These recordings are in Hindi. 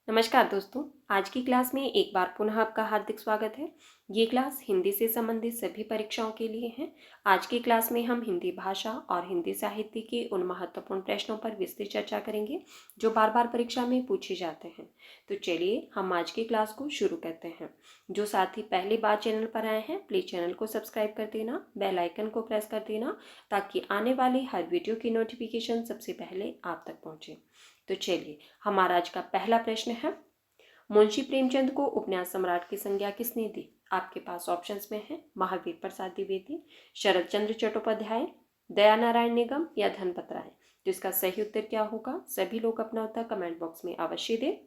नमस्कार दोस्तों, आज की क्लास में एक बार पुनः आपका हार्दिक स्वागत है। ये क्लास हिंदी से संबंधित सभी परीक्षाओं के लिए है। आज की क्लास में हम हिंदी भाषा और हिंदी साहित्य के उन महत्वपूर्ण प्रश्नों पर विस्तृत चर्चा करेंगे जो बार बार परीक्षा में पूछे जाते हैं। तो चलिए हम आज की क्लास को शुरू करते हैं। जो साथी पहली बार चैनल पर आए हैं, प्लीज़ चैनल को सब्सक्राइब कर देना, बेल आइकन को प्रेस कर देना ताकि आने वाली हर वीडियो की नोटिफिकेशन सबसे पहले आप तक पहुँचे। तो चलिए हमारा आज का पहला प्रश्न है, मुंशी प्रेमचंद को उपन्यास सम्राट की संज्ञा किसने दी? आपके पास ऑप्शंस में है महावीर प्रसाद द्विवेदी, शरद चंद्र चट्टोपाध्याय, दयानारायण निगम या धनपत राय। तो इसका सही उत्तर क्या होगा? सभी लोग अपना उत्तर कमेंट बॉक्स में अवश्य दें।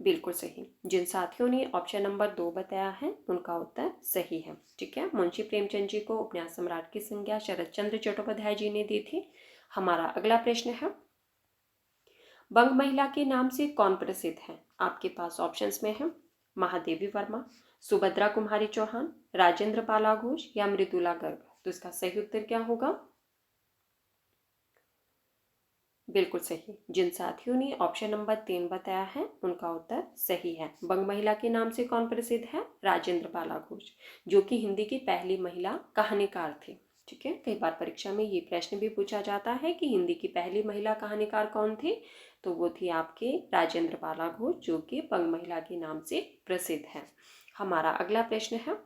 बिल्कुल सही। जिन साथियों ने ऑप्शन नंबर 2 बताया है उनका उत्तर सही है। ठीक है, मुंशी प्रेमचंद जी को उपन्यास सम्राट की संज्ञा शरद चंद्र चट्टोपाध्याय जी ने दी थी। हमारा अगला प्रश्न है, बंग महिला के नाम से कौन प्रसिद्ध है? आपके पास ऑप्शंस में है महादेवी वर्मा, सुभद्रा कुमारी चौहान, राजेंद्र पाला घोष या मृदुला गर्ग। तो इसका सही उत्तर क्या होगा? बिल्कुल सही। जिन साथियों ने ऑप्शन नंबर 3 बताया है उनका उत्तर सही है। बंग महिला के नाम से कौन प्रसिद्ध है? राजेंद्र पाला घोष, जो कि हिंदी की पहली महिला कहानीकार थी। ठीक है, कई बार परीक्षा में ये प्रश्न भी पूछा जाता है कि हिंदी की पहली महिला कहानीकार कौन थी? तो वो थी आपके राजेंद्र पाला घोष, जो कि बंग महिला के नाम से प्रसिद्ध है। हमारा अगला प्रश्न है,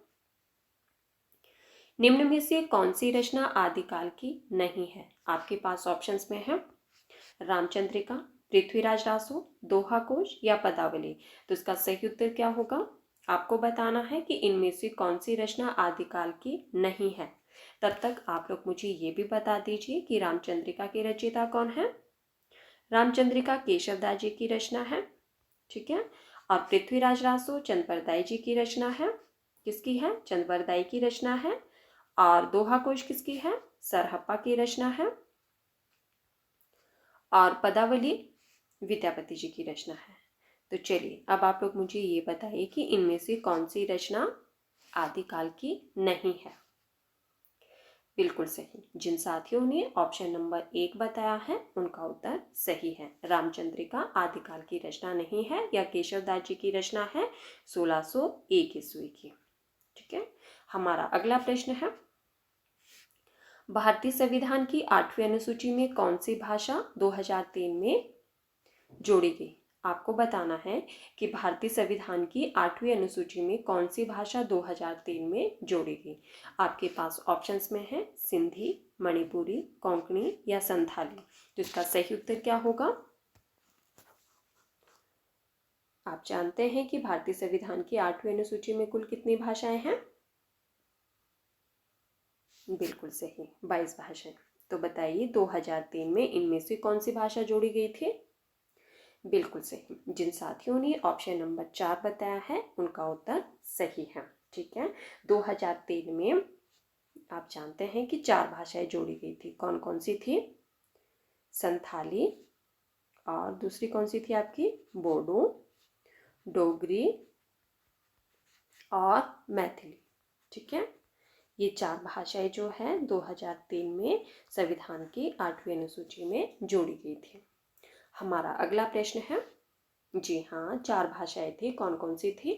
निम्न में से कौन सी रचना आदिकाल की नहीं है? आपके पास ऑप्शंस में है रामचंद्रिका, पृथ्वीराज रासो, दोहा कोश या पदावली। तो इसका सही उत्तर क्या होगा? आपको बताना है कि इनमें से कौन सी रचना आदिकाल की नहीं है। तब तक आप लोग मुझे ये भी बता दीजिए कि रामचंद्रिका की रचयिता कौन है? रामचंद्रिका केशवदास जी की रचना है। ठीक है, और पृथ्वीराज रासो चंद्रवरदाई जी की रचना है। किसकी है? चंद्रवरदाई की रचना है। और दोहा कोश किसकी है? सरहप्पा की रचना है। और पदावली विद्यापति जी की रचना है। तो चलिए अब आप लोग मुझे ये बताइए कि इनमें से कौन सी रचना आदिकाल की नहीं है। बिल्कुल सही। जिन साथियों ने ऑप्शन नंबर 1 बताया है उनका उत्तर सही है। रामचंद्रिका आदिकाल की रचना नहीं है, यह केशवदास जी की रचना है 1601 ईस्वी की। ठीक है, हमारा अगला प्रश्न है, भारतीय संविधान की 8वीं अनुसूची में कौन सी भाषा 2003 में जोड़ी गई? आपको बताना है कि भारतीय संविधान की 8वीं अनुसूची में कौन सी भाषा 2003 में जोड़ी गई। आपके पास ऑप्शंस में है सिंधी, मणिपुरी, कोंकणी या संथाली। तो इसका सही उत्तर क्या होगा? आप जानते हैं कि भारतीय संविधान की 8वीं अनुसूची में कुल कितनी भाषाएं हैं? बिल्कुल सही, 22 भाषाएं। तो बताइए 2003 में इनमें से कौन सी भाषा जोड़ी गई थी? बिल्कुल सही। जिन साथियों ने ऑप्शन नंबर 4 बताया है उनका उत्तर सही है। ठीक है, 2003 में आप जानते हैं कि 4 भाषाएं जोड़ी गई थी। कौन कौन सी थी? संथाली, और दूसरी कौन सी थी आपकी? बोडो, डोगरी और मैथिली। ठीक है, ये 4 भाषाएं जो है 2003 में संविधान की 8वीं अनुसूची में जोड़ी गई थी। हमारा अगला प्रश्न है, जी हाँ, 4 भाषाएं थी। कौन कौन सी थी?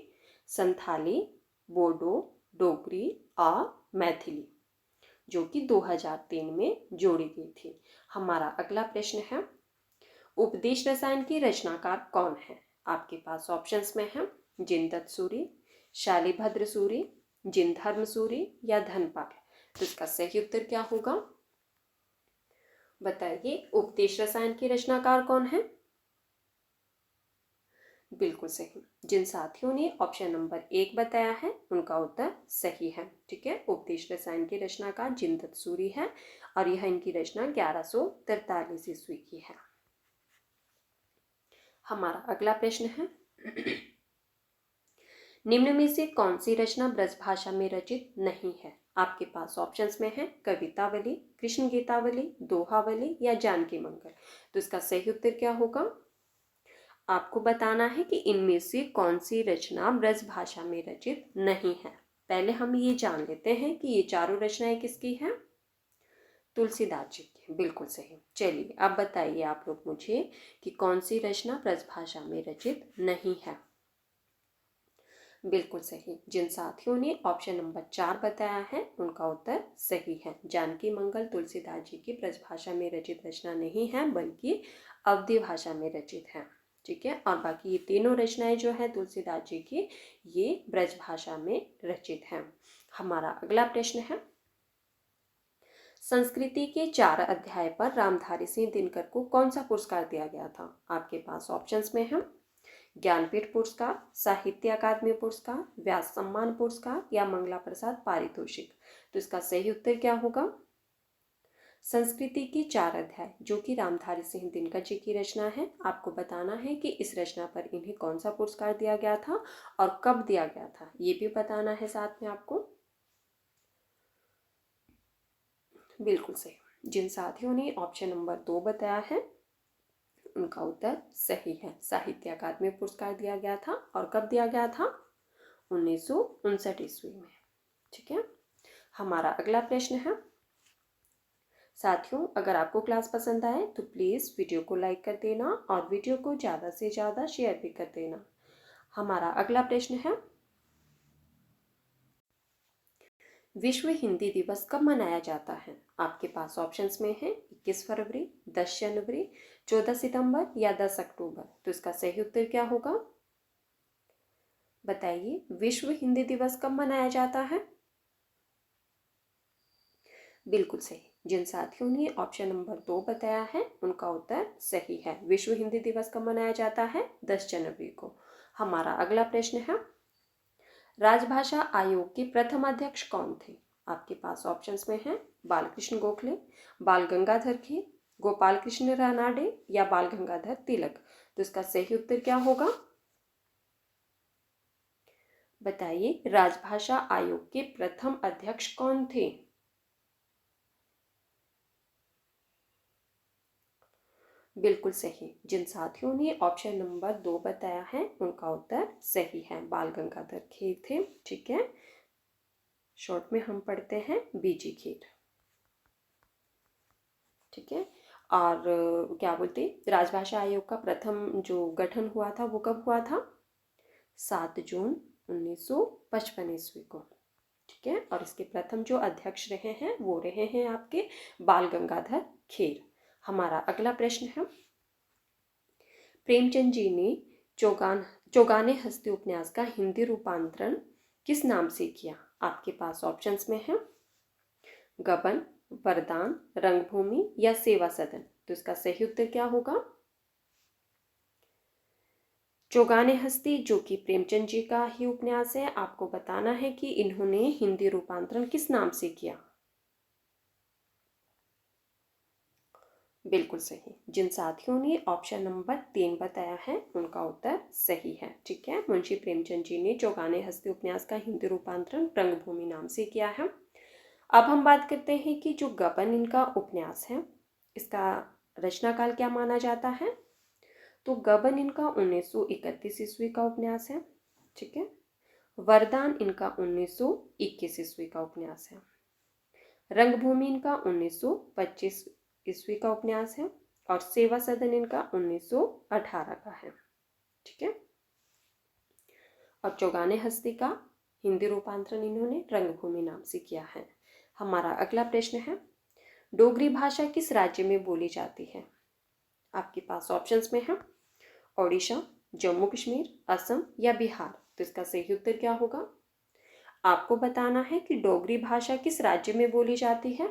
संथाली, बोडो, डोगरी और मैथिली, जो कि 2003 में जोड़ी गई थी। हमारा अगला प्रश्न है, उपदेश रसायन की रचनाकार कौन है? आपके पास ऑप्शंस में है जिनदत्त सूरी, शालिभद्र सूरी, जिनधर्म सूरी या धनपाल। तो इसका सही उत्तर क्या होगा? बताइए, उपदेश रसायन की रचनाकार कौन है? बिल्कुल सही। जिन साथियों ने ऑप्शन नंबर 1 बताया है उनका उत्तर सही है। ठीक है, उपदेश रसायन के रचनाकार जिनदत्त सूरी है और यह इनकी रचना 1143 ईस्वी की है। हमारा अगला प्रश्न है, निम्न में से कौन सी रचना ब्रजभाषा में रचित नहीं है? आपके पास ऑप्शंस में है कवितावली, कृष्ण गीतावली, दोहावली या जानकी मंगल। तो इसका सही उत्तर क्या होगा? आपको बताना है कि इनमें से कौन सी रचना ब्रज भाषा में रचित नहीं है। पहले हम ये जान लेते हैं कि ये चारों रचनाएं किसकी हैं? तुलसीदास जी की। बिल्कुल सही। चलिए अब बताइए आप लोग मुझे कि कौन सी रचना ब्रजभाषा में रचित नहीं है। बिल्कुल सही। जिन साथियों ने ऑप्शन नंबर 4 बताया है उनका उत्तर सही है। जानकी मंगल तुलसीदास जी की ब्रजभाषा में रचित रचना नहीं है बल्कि अवधी भाषा में रचित है। ठीक है, और बाकी ये तीनों रचनाएं जो है तुलसीदास जी की, ये ब्रजभाषा में रचित हैं। हमारा अगला प्रश्न है, संस्कृति के 4 अध्याय पर रामधारी सिंह दिनकर को कौन सा पुरस्कार दिया गया था। आपके पास ऑप्शंस में है ज्ञानपीठ पुरस्कार, साहित्य अकादमी पुरस्कार, व्यास सम्मान पुरस्कार या मंगला प्रसाद पारितोषिक। तो इसका सही उत्तर क्या होगा। संस्कृति के 4 अध्याय जो कि रामधारी सिंह दिनकर जी की रचना है, आपको बताना है कि इस रचना पर इन्हें कौन सा पुरस्कार दिया गया था और कब दिया गया था, ये भी बताना है साथ में आपको। बिल्कुल सही। जिन साथियों ने ऑप्शन नंबर 2 बताया है उनका उत्तर सही है। साहित्य अकादमी पुरस्कार दिया गया था और कब दिया गया था, 1959 ईस्वी में। ठीक है, हमारा अगला प्रश्न है, साथियों अगर आपको क्लास पसंद आए तो प्लीज़ वीडियो को लाइक कर देना और वीडियो को ज़्यादा से ज़्यादा शेयर भी कर देना। हमारा अगला प्रश्न है, विश्व हिंदी दिवस कब मनाया जाता है। आपके पास ऑप्शंस में है 21 फरवरी, 10 जनवरी, 14 सितंबर या 10 अक्टूबर। तो इसका सही उत्तर क्या होगा, बताइए। विश्व हिंदी दिवस कब मनाया जाता है। बिल्कुल सही। जिन साथियों ने ऑप्शन नंबर 2 बताया है उनका उत्तर सही है। विश्व हिंदी दिवस कब मनाया जाता है, 10 जनवरी को। हमारा अगला प्रश्न है, राजभाषा आयोग के प्रथम अध्यक्ष कौन थे। आपके पास ऑप्शंस में है बालकृष्ण गोखले, बाल गंगाधर खेर, गोपाल कृष्ण रानाडे या बाल गंगाधर तिलक। तो इसका सही उत्तर क्या होगा, बताइए। राजभाषा आयोग के प्रथम अध्यक्ष कौन थे। बिल्कुल सही। जिन साथियों ने ऑप्शन नंबर 2 बताया है उनका उत्तर सही है, बाल गंगाधर खेर थे। ठीक है, शॉर्ट में हम पढ़ते हैं बीजी खेर। ठीक है, और क्या बोलते, राजभाषा आयोग का प्रथम जो गठन हुआ था वो कब हुआ था, 7 जून 1955 ईस्वी को। ठीक है, और इसके प्रथम जो अध्यक्ष रहे हैं वो रहे हैं आपके बाल गंगाधर खेर। हमारा अगला प्रश्न है, प्रेमचंद जी ने चौगाने हस्ती उपन्यास का हिंदी रूपांतरण किस नाम से किया। आपके पास ऑप्शंस में है गबन, वरदान, रंगभूमि या सेवा सदन। तो इसका सही उत्तर क्या होगा, चौगाने हस्ती जो कि प्रेमचंद जी का ही उपन्यास है, आपको बताना है कि इन्होंने हिंदी रूपांतरण किस नाम से किया। बिल्कुल सही। जिन साथियों ने ऑप्शन नंबर 3 बताया है उनका उत्तर सही है। ठीक है, मुंशी प्रेमचंद जी ने चौगाने हस्ती उपन्यास का हिंदी रूपांतरण रंगभूमि नाम से किया है। अब हम बात करते हैं कि जो गबन इनका उपन्यास है इसका रचना काल क्या माना जाता है। तो गबन इनका 1931 ईस्वी का उपन्यास है। ठीक है, वरदान इनका 1921 ईस्वी का उपन्यास है, रंगभूमि इनका 1925 ईस्वी का उपन्यास है और सेवा सदन इनका 1918 का है। ठीक है, और चौगाने हस्ती का हिंदी रूपांतरण इन्होंने रंगभूमि नाम से किया है। हमारा अगला प्रश्न है, डोगरी भाषा किस राज्य में बोली जाती है। आपके पास ऑप्शंस में है ओडिशा, जम्मू कश्मीर, असम या बिहार। तो इसका सही उत्तर क्या होगा, आपको बताना है कि डोगरी भाषा किस राज्य में बोली जाती है।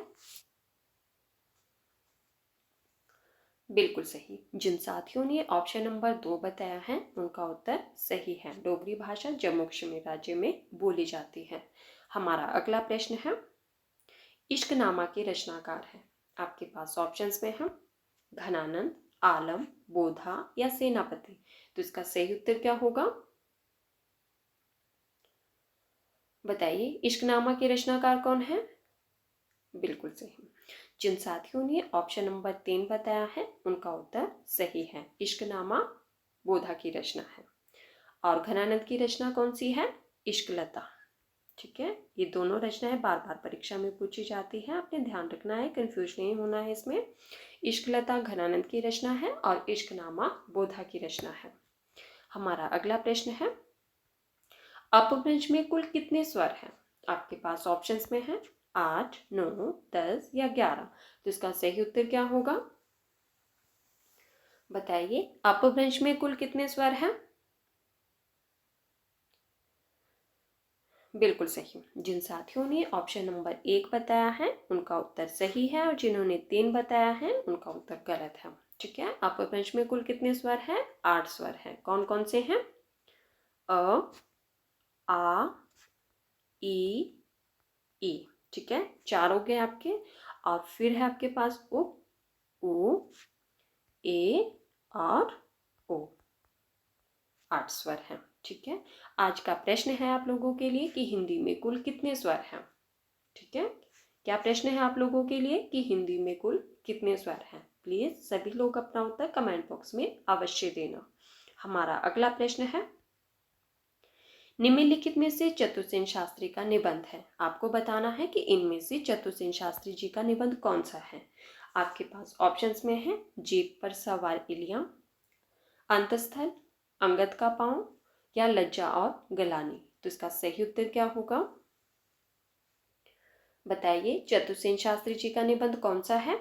बिल्कुल सही। जिन साथियों ने ऑप्शन नंबर 2 बताया है उनका उत्तर सही है, डोगरी भाषा जम्मू कश्मीर राज्य में बोली जाती है। हमारा अगला प्रश्न है, इश्कनामा के रचनाकार हैं। आपके पास ऑप्शंस में है घनानंद, आलम, बोधा या सेनापति। तो इसका सही उत्तर क्या होगा, बताइए। इश्कनामा के रचनाकार कौन है। बिल्कुल सही। जिन साथियों ने ऑप्शन नंबर 3 बताया है उनका उत्तर सही है, इश्कनामा बोधा की रचना है। और घनानंद की रचना कौन सी है, इश्कलता। ठीक है, ये दोनों रचनाएं बार बार परीक्षा में पूछी जाती है, आपने ध्यान रखना है, कंफ्यूज नहीं होना है इसमें। इश्कलता घनानंद की रचना है और इश्कनामा बोधा की रचना है। हमारा अगला प्रश्न है, अपभ्रंश में कुल कितने स्वर हैं? आपके पास ऑप्शंस में है 8, 9, 10 या 11। तो इसका सही उत्तर क्या होगा? बताइए, अपभ्रंश में कुल कितने स्वर हैं? बिल्कुल सही। जिन साथियों ने ऑप्शन नंबर 1 बताया है उनका उत्तर सही है, और जिन्होंने 3 बताया है उनका उत्तर गलत है। ठीक है, अपभ्रंश में कुल कितने स्वर हैं? 8 स्वर हैं। कौन कौन से हैं? अ, आ, ई, ई। ठीक है, 4 हो गए आपके। और फिर है आपके पास उ, ए और ओ। 8 स्वर हैं। ठीक है, आज का प्रश्न है आप लोगों के लिए कि हिंदी में कुल कितने स्वर हैं? ठीक है, क्या प्रश्न है आप लोगों के लिए कि हिंदी में कुल कितने स्वर हैं? प्लीज सभी लोग अपना उत्तर कमेंट बॉक्स में अवश्य देना। हमारा अगला प्रश्न है, निम्नलिखित में से चतुर्सेन शास्त्री का निबंध है। आपको बताना है कि इनमें से चतुर्सेन शास्त्री जी का निबंध कौन सा है। आपके पास ऑप्शंस में है जीप पर सवार इलियां, अंतस्थल, अंगद का पांव या लज्जा और गलानी। तो इसका सही उत्तर क्या होगा? बताइए, चतुर्सेन शास्त्री जी का निबंध कौन सा है?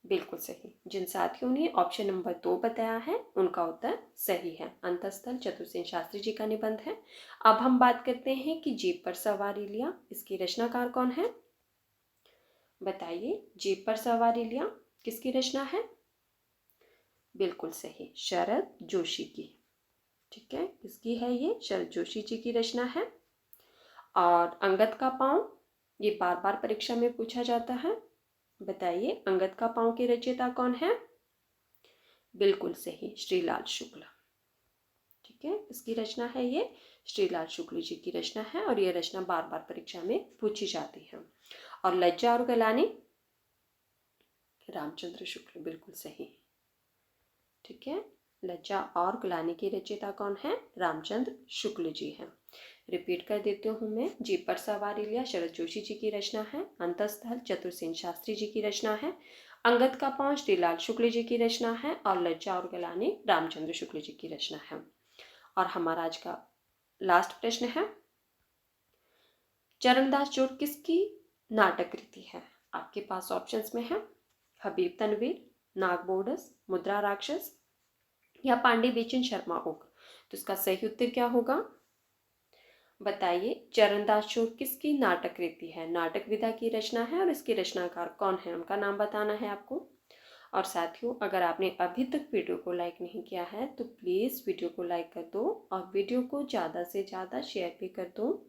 बिल्कुल सही। जिन साथियों ने ऑप्शन नंबर 2 बताया है उनका उत्तर सही है, अंतस्थल चतुर्सेन शास्त्री जी का निबंध है। अब हम बात करते हैं कि जीप पर सवार इलियां, इसकी रचनाकार कौन है? बताइए, जीप पर सवार इलियां किसकी रचना है? बिल्कुल सही, शरद जोशी की। ठीक है, किसकी है ये? शरद जोशी जी की रचना है। और अंगद का पांव, ये बार बार परीक्षा में पूछा जाता है। बताइए, अंगद का पांव के रचयिता कौन है? बिल्कुल सही, श्रीलाल शुक्ल। ठीक है, इसकी रचना है ये श्रीलाल शुक्ल जी की रचना है, और ये रचना बार बार परीक्षा में पूछी जाती है। और लज्जा और गलानी, रामचंद्र शुक्ल। बिल्कुल सही। ठीक है, लज्जा और गलानी की रचयिता कौन है? रामचंद्र शुक्ल जी हैं। रिपीट कर देती हूँ मैं, जीप पर सवार इलिया शरद जोशी जी की रचना है, अंतस्थल चतुर्सेन शास्त्री जी की रचना है, अंगद का पांव श्रीलाल शुक्ल जी की रचना है, और लज्जा और गलानी रामचंद्र शुक्ल जी की रचना है। और हमारा आज का लास्ट प्रश्न है, चरणदास चोर किसकी नाटक कृति है? आपके पास ऑप्शंस में है हबीब तनवीर, नागबोडस, मुद्रा राक्षस या पांडे बेचन शर्मा ओक। तो इसका सही उत्तर क्या होगा? बताइए, चरणदास चोर किसकी नाटक कृति है? नाटक विधा की रचना है, और इसके रचनाकार कौन है उनका नाम बताना है आपको। और साथियों, अगर आपने अभी तक वीडियो को लाइक नहीं किया है तो प्लीज़ वीडियो को लाइक कर दो, और वीडियो को ज़्यादा से ज़्यादा शेयर भी कर दो।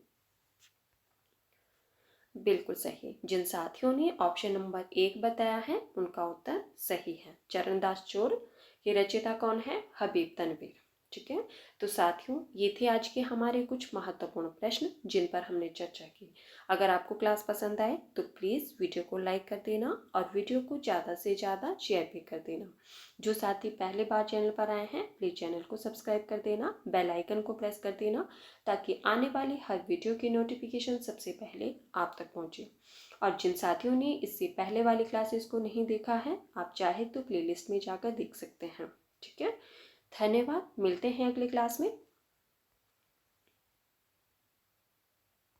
बिल्कुल सही। जिन साथियों ने ऑप्शन नंबर 1 बताया है उनका उत्तर सही है। चरणदास चोर के रचयिता कौन है? हबीब तनवीर। ठीक है, तो साथियों, ये थे आज के हमारे कुछ महत्वपूर्ण प्रश्न जिन पर हमने चर्चा की। अगर आपको क्लास पसंद आए तो प्लीज़ वीडियो को लाइक कर देना, और वीडियो को ज़्यादा से ज़्यादा शेयर भी कर देना। जो साथी पहले बार चैनल पर आए हैं प्लीज़ चैनल को सब्सक्राइब कर देना, बेल आइकन को प्रेस कर देना, ताकि आने वाली हर वीडियो की नोटिफिकेशन सबसे पहले आप तक पहुंचे। और जिन साथियों ने इससे पहले वाली क्लासेस को नहीं देखा है, आप चाहे तो प्लेलिस्ट में जाकर देख सकते हैं। ठीक है, धन्यवाद। मिलते हैं अगले क्लास में।